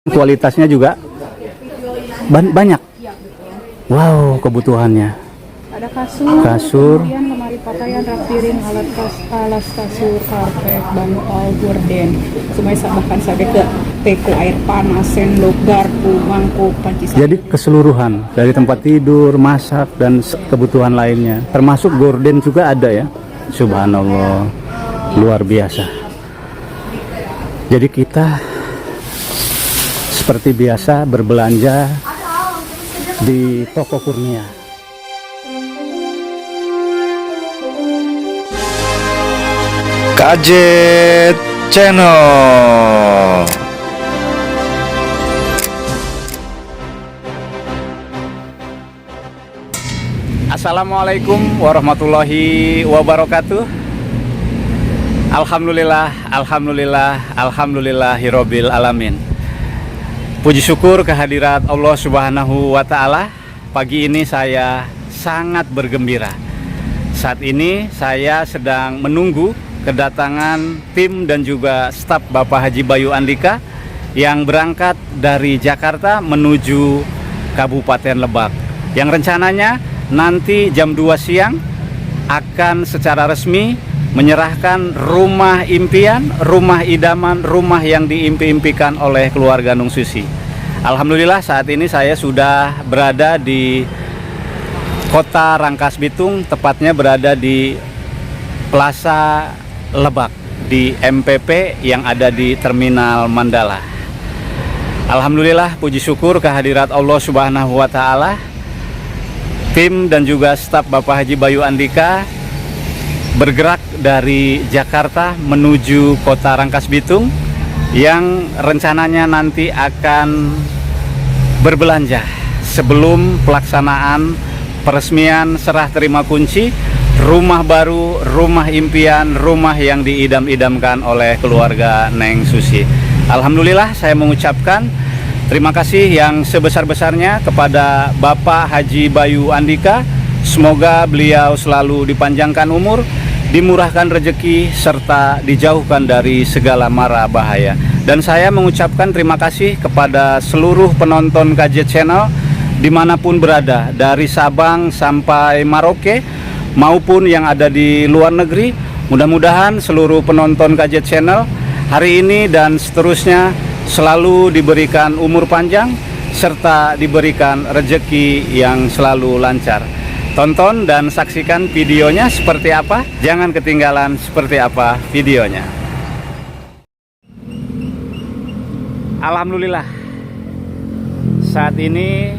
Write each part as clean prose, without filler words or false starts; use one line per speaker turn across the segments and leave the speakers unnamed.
Kualitasnya juga banyak. Wow, kebutuhannya.
Ada kasur, kemudian lemari pakaian, rak piring, alas kasur, karpet, bantal, gorden, semua bahkan sampai ke teko air panas, sendok, garpu, mangkuk, panci.
Jadi keseluruhan dari tempat tidur, masak dan kebutuhan lainnya, termasuk gorden juga ada ya. Subhanallah, luar biasa. Jadi kita seperti biasa berbelanja di toko Kurnia.
Gadget Channel.
Assalamualaikum warahmatullahi wabarakatuh. Alhamdulillahirabbil alamin. Puji syukur kehadirat Allah Subhanahu wa taala. Pagi ini saya sangat bergembira. Saat ini saya sedang menunggu kedatangan tim dan juga staf Bapak Haji Bayu Andika yang berangkat dari Jakarta menuju Kabupaten Lebak, yang rencananya nanti jam 2 siang akan secara resmi menyerahkan rumah impian, rumah idaman, rumah yang diimpi-impikan oleh keluarga Nung Susi. Alhamdulillah saat ini saya sudah berada di Kota Rangkas Bitung, tepatnya berada di Plaza Lebak di MPP yang ada di Terminal Mandala. Alhamdulillah, puji syukur kehadirat Allah Subhanahu wa taala. Tim dan juga staf Bapak Haji Bayu Andika bergerak dari Jakarta menuju Kota Rangkas Bitung yang rencananya nanti akan berbelanja sebelum pelaksanaan peresmian serah terima kunci rumah baru, rumah impian, rumah yang diidam-idamkan oleh keluarga Neng Susi. Alhamdulillah saya mengucapkan terima kasih yang sebesar-besarnya kepada Bapak Haji Bayu Andika. Semoga beliau selalu dipanjangkan umur, dimurahkan rezeki, serta dijauhkan dari segala mara bahaya. Dan saya mengucapkan terima kasih kepada seluruh penonton Gadget Channel dimanapun berada, dari Sabang sampai Merauke maupun yang ada di luar negeri. Mudah-mudahan seluruh penonton Gadget Channel hari ini dan seterusnya selalu diberikan umur panjang serta diberikan rezeki yang selalu lancar. Tonton dan saksikan videonya seperti apa, jangan ketinggalan seperti apa videonya. Alhamdulillah, saat ini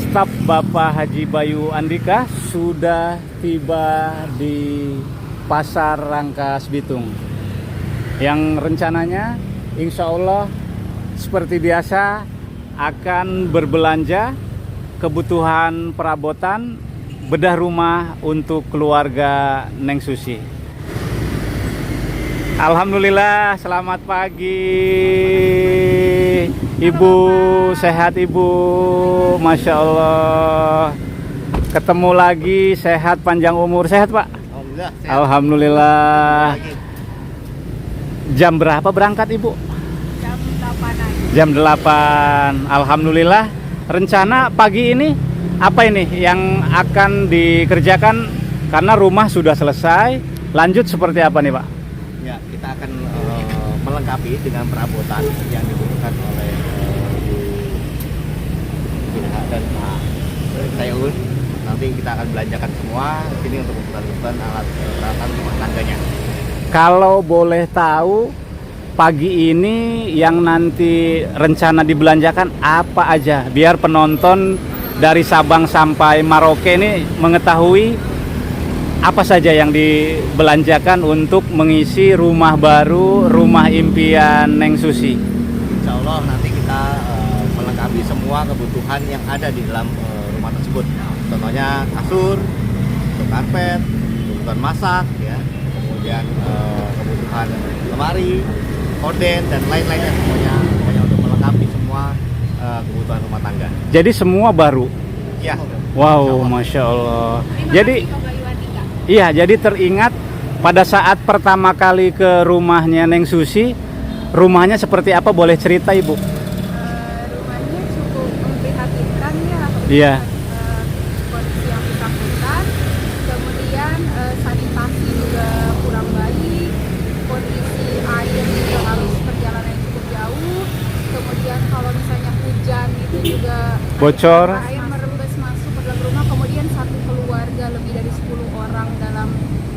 staf Bapak Haji Bayu Andika sudah tiba di Pasar Rangkas Bitung, yang rencananya insya Allah seperti biasa akan berbelanja kebutuhan perabotan bedah rumah untuk keluarga Neng Susi. Alhamdulillah, selamat pagi Ibu, sehat Ibu? Masya Allah, ketemu lagi, sehat, panjang umur. Sehat Pak?
Alhamdulillah, sehat.
Alhamdulillah. Jam berapa berangkat Ibu?
Jam 8.
Jam 8. Alhamdulillah. Rencana pagi ini apa ini yang akan dikerjakan, karena rumah sudah selesai, lanjut seperti apa nih Pak?
Ya, kita akan melengkapi dengan perabotan yang dibutuhkan oleh Bu Gina dan Pak Sayun. Nanti kita akan belanjakan semua sini untuk kebutuhan alat peralatan rumah tangganya.
Kalau boleh tahu, pagi ini yang nanti rencana dibelanjakan apa aja, biar penonton dari Sabang sampai Merauke ini mengetahui apa saja yang dibelanjakan untuk mengisi rumah baru, rumah impian Neng Susi.
Insya Allah nanti kita melengkapi semua kebutuhan yang ada di dalam rumah tersebut. Contohnya kasur, untuk karpet, kebutuhan masak, ya, kemudian kebutuhan lemari, gorden dan lain-lainnya, semuanya untuk melengkapi semua kebutuhan rumah tangga.
Jadi semua baru.
Ya.
Wow, Masya Allah. Jadi iya, jadi teringat pada saat pertama kali ke rumahnya Neng Susi, Rumahnya seperti apa? Boleh cerita Ibu?
Rumahnya cukup memprihatinkan ya.
Iya.
Kondisi yang bersangkutan, kemudian sanitasi juga kurang baik, kondisi air juga harus perjalanan yang cukup jauh, kemudian kalau misalnya hujan itu juga
Bocor.
air merembes masuk ke dalam rumah, kemudian satu keluarga lebih dari 10 orang dalam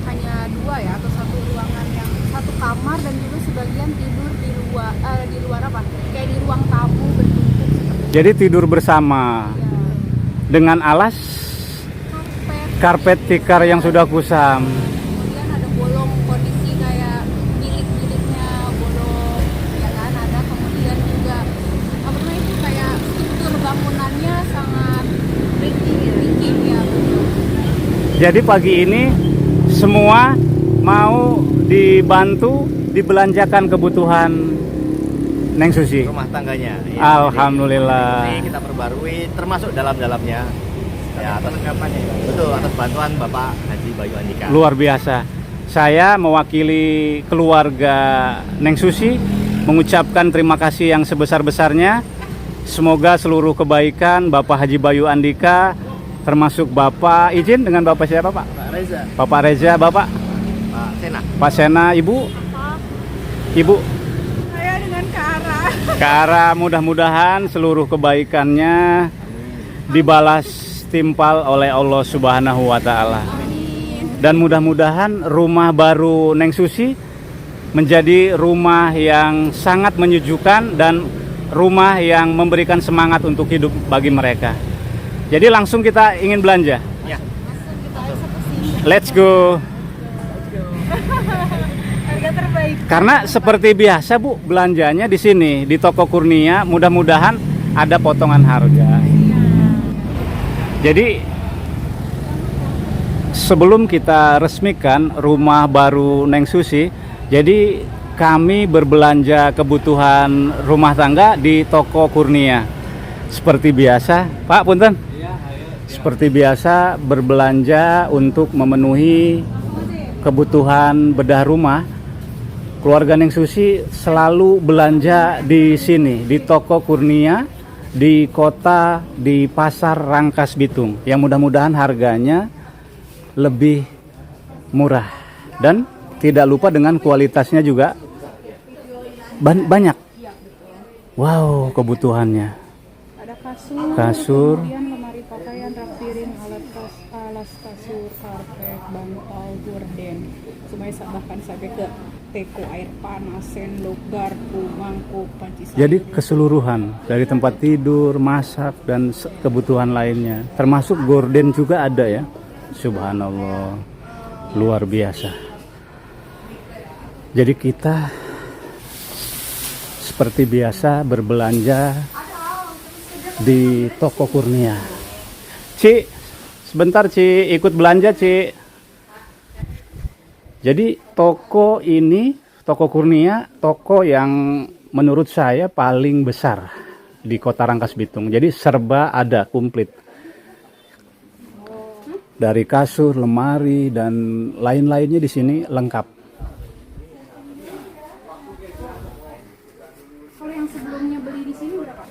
hanya 2 ya atau satu ruangan yang satu kamar, dan juga sebagian tidur di luar apa kayak di ruang tamu bertumpuk seperti
Jadi tidur bersama
ya.
dengan alas karpet tikar yang sudah kusam.
Kemudian ada bolong, kondisi kayak bilik-biliknya bolong ya kan, ada kemudian juga apa namanya itu kayak struktur bangunannya sangat rickety ya betul.
Jadi pagi ini semua mau dibantu dibelanjakan kebutuhan Neng Susi.
Rumah tangganya. Ya,
Alhamdulillah.
Ini kita perbarui termasuk dalam-dalamnya. Ya, atas betul, atas bantuan Bapak Haji Bayu Andika.
Luar biasa. Saya mewakili keluarga Neng Susi mengucapkan terima kasih yang sebesar-besarnya. Semoga seluruh kebaikan Bapak Haji Bayu Andika, termasuk Bapak, izin dengan Bapak siapa Pak?
Pak Reza,
Bapak Reza, Bapak
Pak Sena.
Pak Sena, Ibu
Saya dengan Kara.
Kara, mudah-mudahan seluruh kebaikannya dibalas timpal oleh Allah Subhanahu wa Ta'ala. Dan mudah-mudahan rumah baru Neng Susi menjadi rumah yang sangat menyejukkan dan rumah yang memberikan semangat untuk hidup bagi mereka. Jadi langsung kita ingin belanja.
Ya.
Let's go.
Harga terbaik.
Karena seperti biasa Bu, belanjanya di sini di Toko Kurnia, mudah-mudahan ada potongan harga. Jadi sebelum kita resmikan rumah baru Neng Susi, jadi kami berbelanja kebutuhan rumah tangga di Toko Kurnia. Seperti biasa, Pak Punten. Seperti biasa berbelanja untuk memenuhi kebutuhan bedah rumah. Keluarga Neng Susi selalu belanja di sini, di Toko Kurnia, di kota, di Pasar Rangkas Bitung, yang mudah-mudahan harganya lebih murah dan tidak lupa dengan kualitasnya juga banyak. Wow, kebutuhannya.
Ada
Kasur.
kemudian lemari pakaian, rak piring, alas kasur, karpet, bantal, gorden. Semuanya bahkan sampai ke teko air panas, sendok, garpu, mangkuk, panci sabun.
Jadi keseluruhan dari tempat tidur, masak dan kebutuhan lainnya, termasuk gorden juga ada ya. Subhanallah, luar biasa. Jadi kita seperti biasa berbelanja di Toko Kurnia. Ci, sebentar Ci, ikut belanja Ci. Jadi toko ini, Toko Kurnia, toko yang menurut saya paling besar di Kota Rangkas Bitung. Jadi serba ada, komplit. Dari kasur, lemari, dan lain-lainnya di sini lengkap.
Kalau yang sebelumnya beli di sini berapa?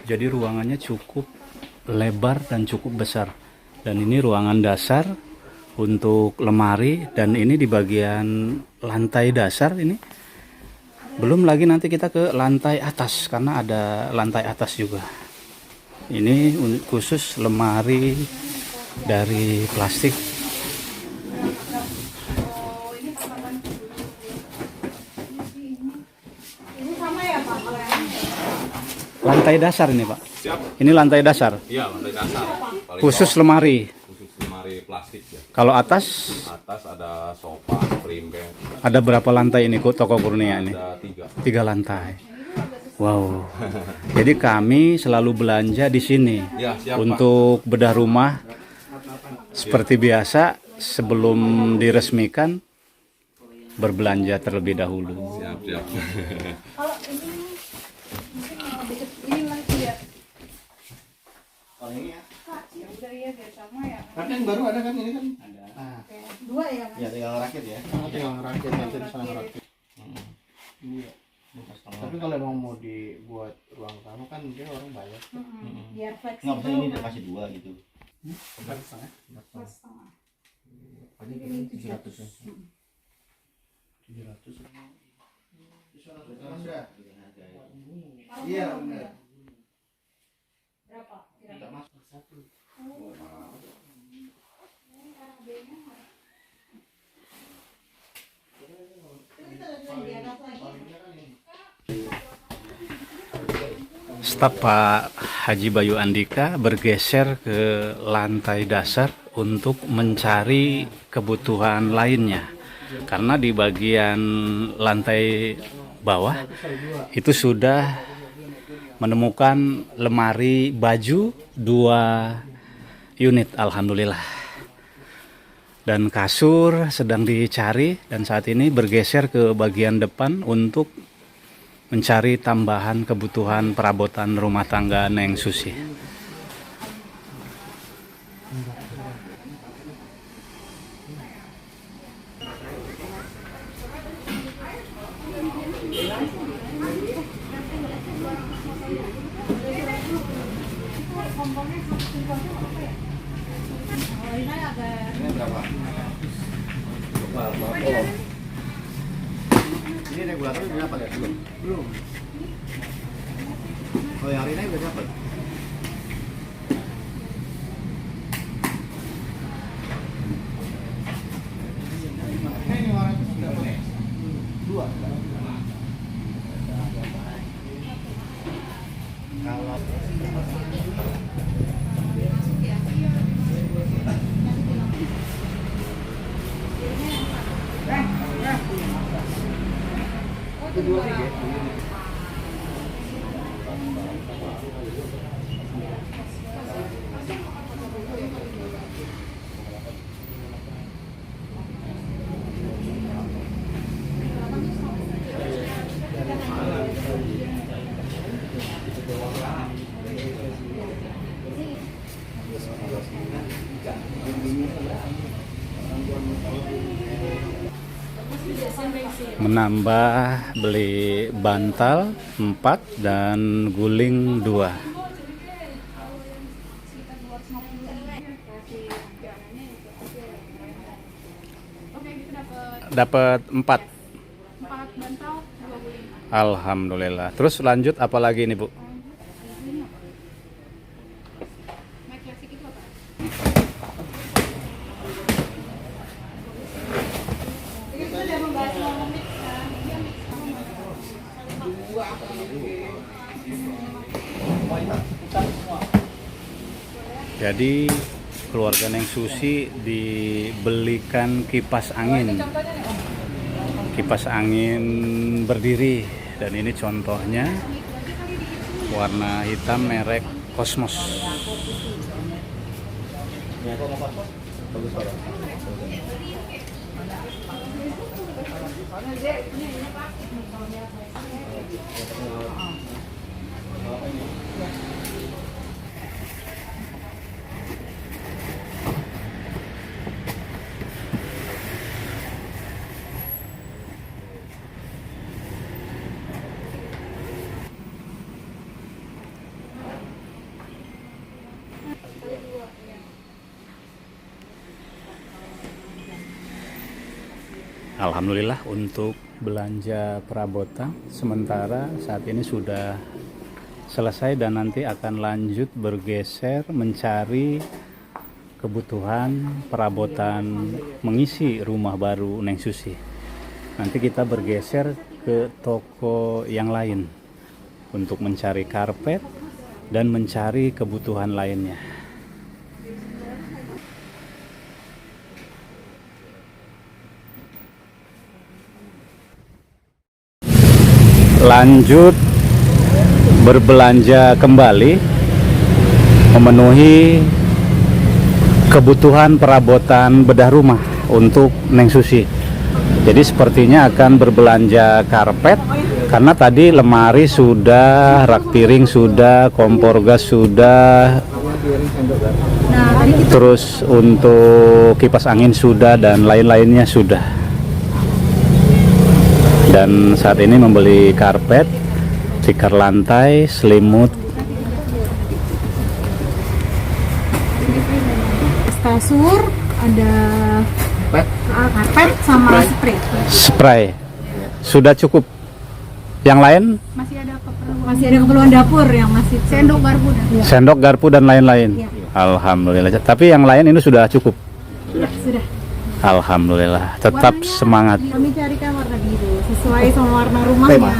Jadi ruangannya cukup lebar dan cukup besar. Dan ini ruangan dasar untuk lemari, dan ini di bagian lantai dasar ini. Belum lagi nanti kita ke lantai atas karena ada lantai atas juga. Ini khusus lemari dari plastik. Lantai dasar ini Pak.
Siap.
Ini lantai dasar.
Iya, lantai dasar. Paling
Khusus
bawah,
lemari.
khusus lemari plastik ya.
Kalau atas
Atas ada sofa, spring bed,
ada berapa lantai ini Toko Kurnia ini?
ada 3.
3 lantai. Wow. Jadi kami selalu belanja di sini
Ya, siap,
untuk bedah rumah. Seperti biasa sebelum diresmikan berbelanja terlebih dahulu.
Siap, siap.
Kalau ini Ini lagi ya.
Kalau ini ya.
Ya udah ya biar sama ya.
Kan yang baru ada kan ini kan?
Ada.
Nah,
Oke. Dua ya Mas?
Ya tinggal rakit ya.
tinggal ngerakit nanti di sana ngerakit. Iya.
Setengah.
Tapi kalau emang mau dibuat ruang tamu kan dia orang banyak.
Biar
Nggak
fleksibel.
bisa ini kasih 2 gitu.
Empat setengah.
Plus setengah.
Aja
Ini
700 ya. 700. Iya benar.
Berapa?
Kita masuk satu.
Staf Pak Haji Bayu Andika bergeser ke lantai dasar untuk mencari kebutuhan lainnya. Karena di bagian lantai bawah itu sudah menemukan lemari baju 2 unit, alhamdulillah. Dan kasur sedang dicari dan saat ini bergeser ke bagian depan untuk mencari tambahan kebutuhan perabotan rumah tangga Neng Susi.
Ini berapa? Ini regulator udah dapat ya? Belum.
Belum.
Kalau yang hari ini udah dapat.
Ini orang itu sudah boleh. 2.
Kalau
menambah beli bantal 4 dan guling 2. Dapat 4.
4 bantal, 2 guling.
Alhamdulillah. Terus lanjut apa lagi nih, Bu?
Mic klasik itu apa? Kita udah membahas soal mic kan.
Jadi keluarga Neng Susi dibelikan kipas angin. Kipas angin berdiri dan ini contohnya warna hitam merek Cosmos. Alhamdulillah untuk belanja perabotan sementara saat ini sudah selesai dan nanti akan lanjut bergeser mencari kebutuhan perabotan mengisi rumah baru Neng Susi. Nanti kita bergeser ke toko yang lain untuk mencari karpet dan mencari kebutuhan lainnya. Lanjut berbelanja kembali memenuhi kebutuhan perabotan bedah rumah untuk Neng Susi. Jadi sepertinya akan berbelanja karpet Karena tadi lemari sudah, rak piring sudah, kompor gas sudah, terus untuk kipas angin sudah, dan lain-lainnya sudah. Dan saat ini membeli karpet, tikar lantai, selimut,
kasur, ada karpet sama spray.
spray. Sudah cukup. Yang lain?
Masih ada keperluan dapur yang masih sendok garpu dan
Sendok, garpu, dan lain-lain.
Ya.
Alhamdulillah. Tapi yang lain ini sudah cukup.
sudah.
Alhamdulillah. Tetap semangat.
Kami carikan warna biru sesuai sama warna rumahnya.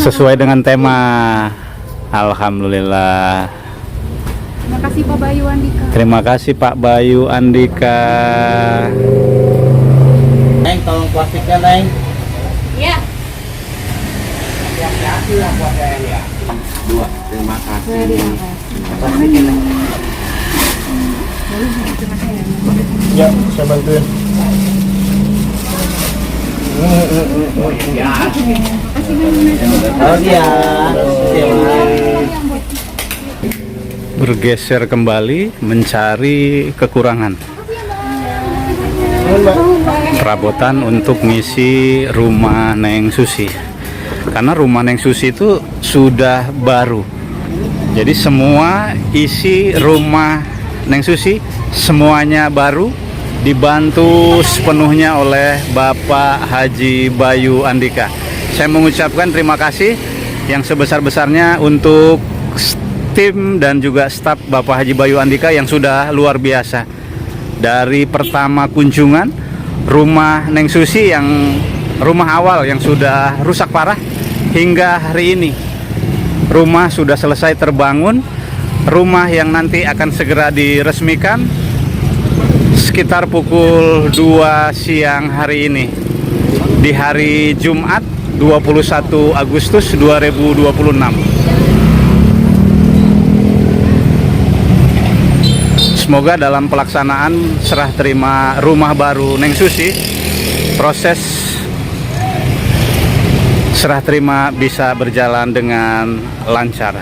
Sesuai dengan tema. Alhamdulillah.
Terima kasih Pak Bayu Andika.
Terima kasih Pak Bayu Andika.
Neng, tolong plastiknya, Neng.
Iya.
Dua, terima kasih. Ya, saya bantuin. Oh iya.
Bergeser kembali mencari kekurangan. Perabotan untuk ngisi rumah Neng Susi. Karena rumah Neng Susi itu sudah baru. Jadi semua isi rumah Neng Susi semuanya baru, dibantu sepenuhnya oleh Bapak Haji Bayu Andika. Saya mengucapkan terima kasih yang sebesar-besarnya untuk tim dan juga staf Bapak Haji Bayu Andika yang sudah luar biasa. Dari pertama kunjungan rumah Neng Susi yang rumah awal yang sudah rusak parah, hingga hari ini rumah sudah selesai terbangun. Rumah yang nanti akan segera diresmikan sekitar pukul 2 siang hari ini, di hari Jumat 21 Agustus 2026. Semoga dalam pelaksanaan serah terima rumah baru Neng Susi, proses serah terima bisa berjalan dengan lancar.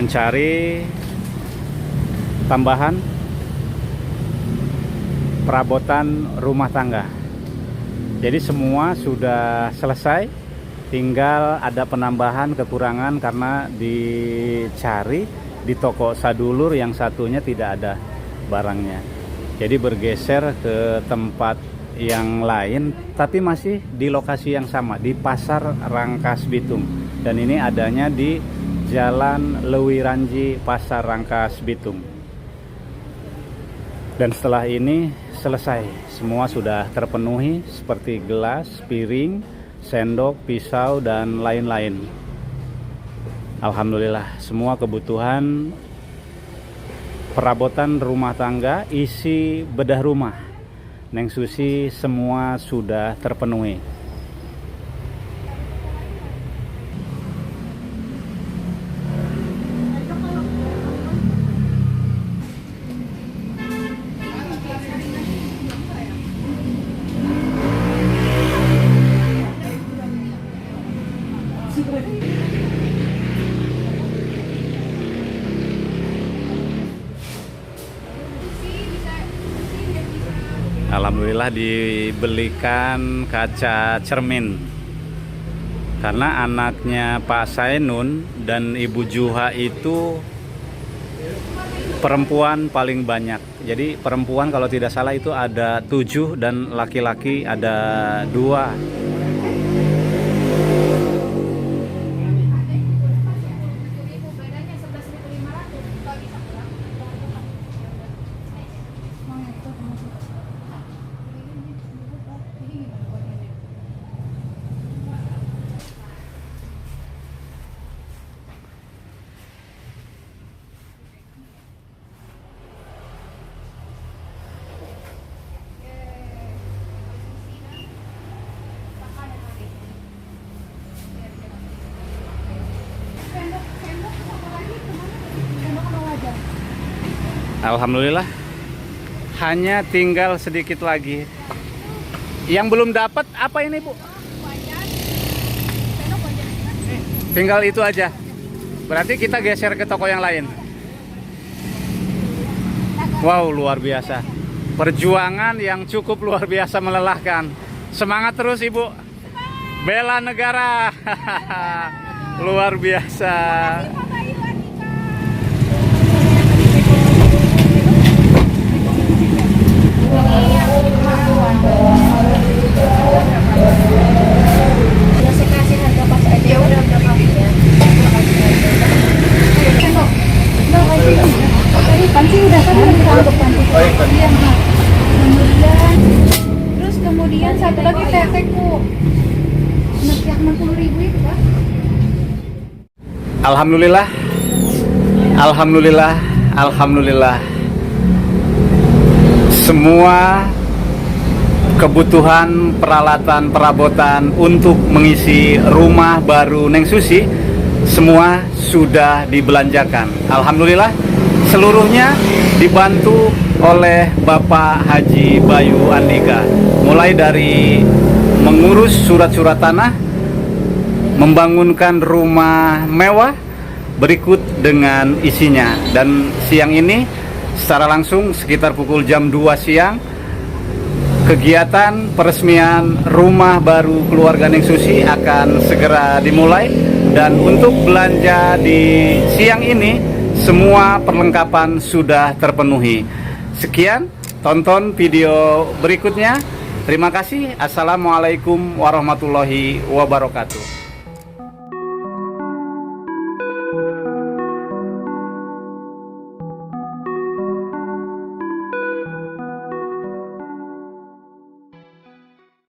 Mencari tambahan perabotan rumah tangga. Jadi semua sudah selesai, tinggal ada penambahan kekurangan karena dicari di toko sadulur yang satunya tidak ada barangnya. Jadi bergeser ke tempat yang lain, tapi masih di lokasi yang sama, di Pasar Rangkas Bitung. Dan ini adanya di Jalan Lewiranji, Pasar Rangkas Bitung. Dan setelah ini selesai, semua sudah terpenuhi seperti gelas, piring, sendok, pisau, dan lain-lain. Alhamdulillah, semua kebutuhan perabotan rumah tangga, isi bedah rumah Neng Susi semua sudah terpenuhi. Alhamdulillah dibelikan kaca cermin karena anaknya Pak Sainun dan Ibu Juha itu perempuan paling banyak. Jadi perempuan kalau tidak salah itu ada 7 dan laki-laki ada 2. Alhamdulillah, hanya tinggal sedikit lagi. Yang belum dapat apa ini, Bu? Tinggal itu aja. Berarti kita geser ke toko yang lain. Wow, luar biasa. Perjuangan yang cukup luar biasa melelahkan. Semangat terus, Ibu. Bela negara. Luar biasa.
Masih kasih harga pas aja udah berapa ya? Panci udah kan kita untuk panci. Iya, Mak. Kemudian satu lagi tetek Bu. Yang 60.000 itu, Pak.
Alhamdulillah. Alhamdulillah. Alhamdulillah. Semua kebutuhan peralatan perabotan untuk mengisi rumah baru Neng Susi semua sudah dibelanjakan. Alhamdulillah, seluruhnya dibantu oleh Bapak Haji Bayu Andika. Mulai dari mengurus surat-surat tanah, membangunkan rumah mewah, berikut dengan isinya. Dan siang ini secara langsung sekitar pukul jam 2 siang kegiatan peresmian rumah baru keluarga Neng Susi akan segera dimulai. Dan untuk belanja di siang ini semua perlengkapan sudah terpenuhi. Sekian, tonton video berikutnya. Terima kasih. Assalamualaikum warahmatullahi wabarakatuh.